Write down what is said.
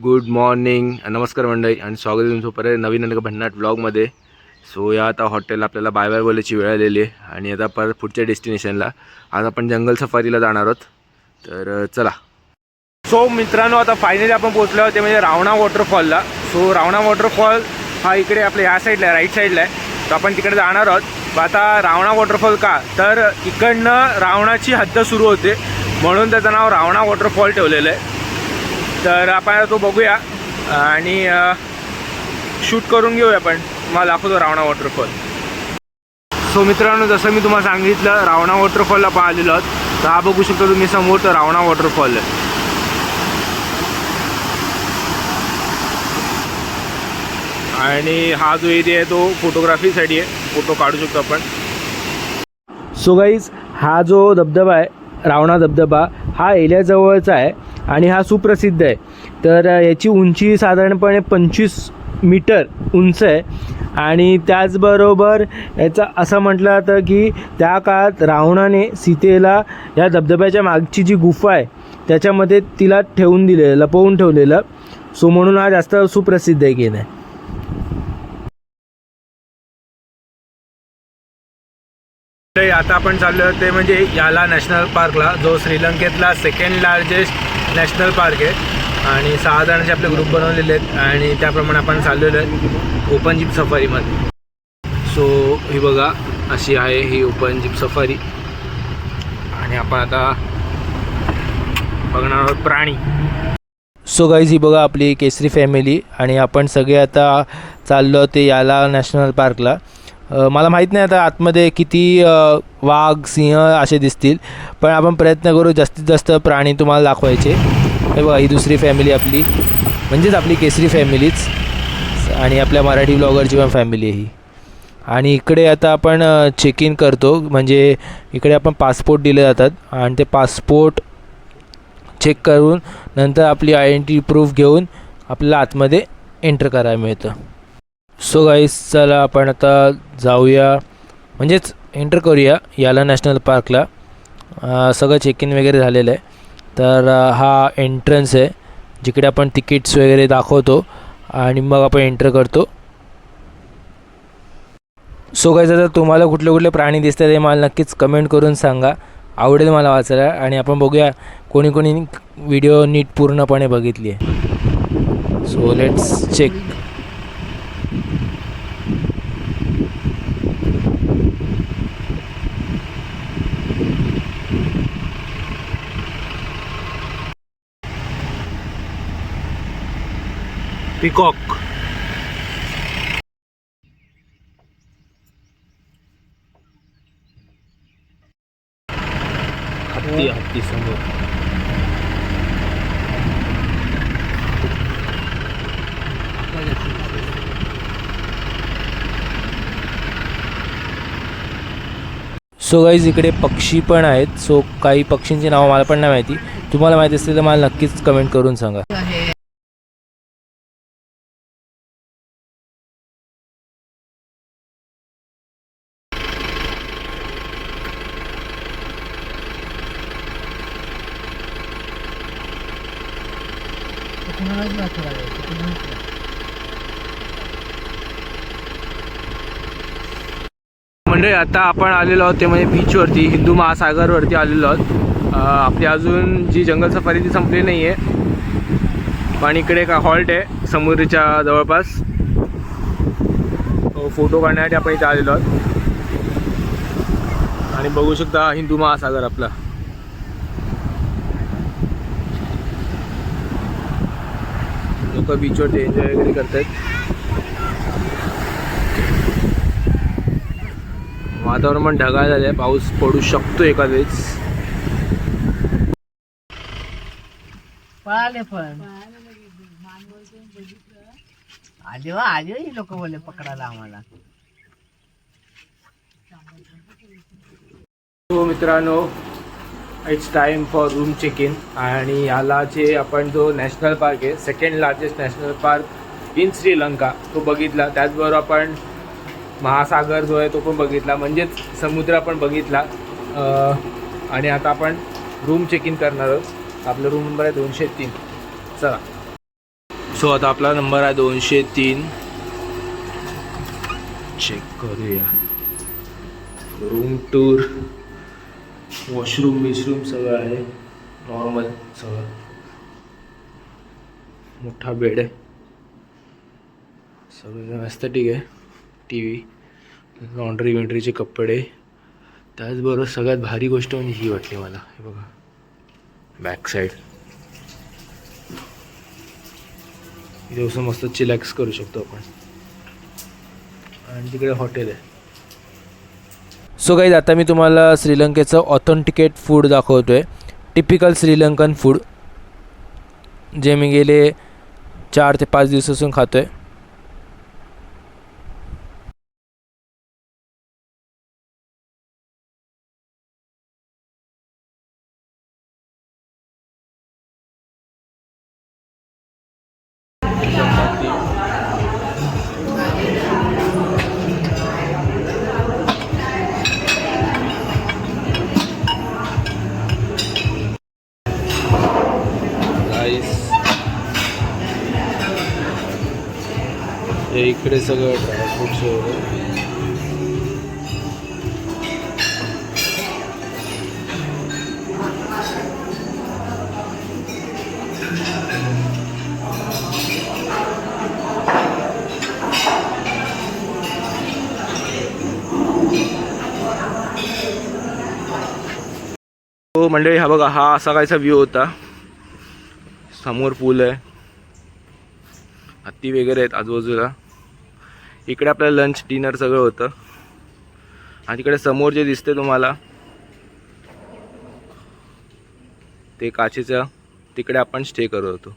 Good morning, नमस्कार मंडळी आणि स्वागत आहे तुमचं परत नवीन आणि भन्नाट व्लॉगमध्ये. सो या आता हॉटेल आपल्याला बाय बाय बोलायची वेळ आलेली आहे आणि आता परत पुढच्या डेस्टिनेशनला आज आपण जंगल सफारीला जाणार आहोत. तर चला. सो मित्रांनो, आता फायनली आपण पोहोचलो आहोत ते म्हणजे रावणा वॉटरफॉलला. सो रावणा वॉटरफॉल हा इकडे आपल्या या साईडला आहे, राईट साईडला आहे. तर आपण तिकडे जाणार आहोत. आता रावणा वॉटरफॉल का, तर इकडनं रावणाची हद्द सुरू होते म्हणून त्याचं नाव रावणा वॉटरफॉल ठेवलेलं आहे. तर आपण तो बघूया आणि शूट करून घेऊया. आपण मला दाखवतो रावणा वॉटरफॉल. सो मित्रांनो, जसं मी तुम्हाला सांगितलं रावणा वॉटरफॉलला पाहिलेलो आहोत. तर हा बघू शकता तुम्ही समोर, तर रावणा वॉटरफॉल आहे. आणि हा जो एरिया आहे तो फोटोग्राफीसाठी आहे, फोटो काढू शकतो आपण. सो गाईज, हा जो धबधबा आहे रावणा धबधबा हा एलियाजवळचा आहे आणि हा सुप्रसिद्ध आहे. तर याची उंची साधारणपणे 25 मीटर उंच आहे. आणि त्याचबरोबर याचा असं म्हटलं जातं की त्या काळात रावणाने सीतेला या धबधब्याच्या मागची जी गुफा आहे त्याच्यामध्ये तिला ठेवून दिलेलं, लपवून ठेवलेलं. सो म्हणून हा जास्त सुप्रसिद्ध आहे की नाही. आता आपण चाललो आहे ते म्हणजे याला नॅशनल पार्कला, जो श्रीलंकेतला सेकंड लार्जेस्ट नॅशनल पार्क आहे. आणि 6 जणांचे आपले ग्रुप बनवलेले आहेत आणि त्याप्रमाणे आपण चाललेलो आहे ओपन जीप सफारीमध्ये. सो ही बघा, अशी आहे ही ओपन जीप सफारी. आणि आपण आता बघणार आहोत प्राणी. सो गाईज, ही बघा आपली केसरी फॅमिली आणि आपण सगळे आता चाललो ते याला नॅशनल पार्कला. मला माहीत नाही आता आतमध्ये किती वाघ, सिंह असे दिसतील, पण आपण प्रयत्न करू जास्तीत जास्त प्राणी तुम्हाला दाखवायचे. हे बघा, ही दुसरी फॅमिली आपली, म्हणजेच आपली केसरी फॅमिलीच आणि आपल्या मराठी ब्लॉगरची पण फॅमिली आहे ही. आणि इकडे आता आपण चेक इन करतो, म्हणजे इकडे आपण पासपोर्ट दिले जातात आणि ते पासपोर्ट चेक करून नंतर आपली आयडेंटिटी प्रूफ घेऊन आपल्याला आतमध्ये एंटर करायला मिळतं. सो गाईज, चला आपण आता जाऊया, म्हणजेच एंटर करूया याला नॅशनल पार्कला. सगळं चेक इन वगैरे झालेलं आहे. तर हा एंट्रन्स आहे जिकडे आपण तिकीट्स वगैरे दाखवतो आणि मग आपण एंटर करतो. सो गाईज, आता तुम्हाला कुठले कुठले प्राणी दिसतात हे मला नक्कीच कमेंट करून सांगा, आवडेल मला वाचायला. आणि आपण बघूया कोणी कोणी व्हिडिओ नीट पूर्णपणे बघितली आहे. So let's check. पिकॉक, हत्ती समोर. सो गाईज, इकडे पक्षी पण आहेत. सो काही पक्षींची नावं मला पण नाही माहिती, तुम्हाला माहिती असतील तर मला नक्कीच कमेंट करून सांगा. म्हणजे आता आपण आलेलो आहोत ते म्हणजे बीचवरती, हिंदू महासागरवरती आलेलो आहोत. आपली अजून जी जंगल सफारी ती संपली नाही आहे, पण इकडे का हॉल्ट आहे समुद्राच्या जवळपास. फोटो काढण्यासाठी आपण इथे आलेलो आहोत. आणि बघू शकता हिंदू महासागर आपला. लोक बीचवरती एन्जॉय वगैरे करतात. वातावरण पण ढगाळ झालं आहे, पाऊस पडू शकतो एखाद वेळेस. आले लोक बोलले पकडायला आम्हाला. हो मित्रांनो, it's time for room check in. आणि याला जे आपण जो नॅशनल पार्क आहे, second largest national park in Sri Lanka, तो बघितला. त्याचबरोबर आपण महासागर जो आहे तो पण बघितला, म्हणजेच समुद्र पण बघितला. आणि आता आपण रूम चेक इन करणार आहोत. आपलं रूम नंबर आहे 203. चला. सो आता आपला नंबर आहे 203. चेक करूया. रूम टूर, वॉशरूम बिशरूम सगळं आहे नॉर्मल. सगळं मोठा बेड आहे, सगळं ॲस्थेटिक आहे. टी व्ही, लॉन्ड्री विंड्रीचे कपडे. त्याचबरोबर सगळ्यात भारी गोष्ट म्हणजे ही वाटली मला. हे बघा बॅक साईड, इथे मस्त चिलॅक्स करू शकतो आपण. आणि तिकडे हॉटेल आहे. सो गाईज आता मी तुम्हाला श्रीलंकेचं ऑथेंटिकेट फूड दाखवतो आहे. टिपिकल श्रीलंकन फूड जे मी गेले 4 ते 5 दिवसापासून खातो आहे. हे इकडे सगळं ड्रायफ्रूट्स वगैरे. हो मंडळी, हा बघा, हा असा कायचा व्ह्यू होता. समोर पूल आहे, हत्ती वगैरे आहेत आजूबाजूला. इकडे आपलं लंच डिनर सगळं होतं. आणि तिकडे समोर जे दिसते तुम्हाला ते काचेचं, तिकडे आपण स्टे करत होतो.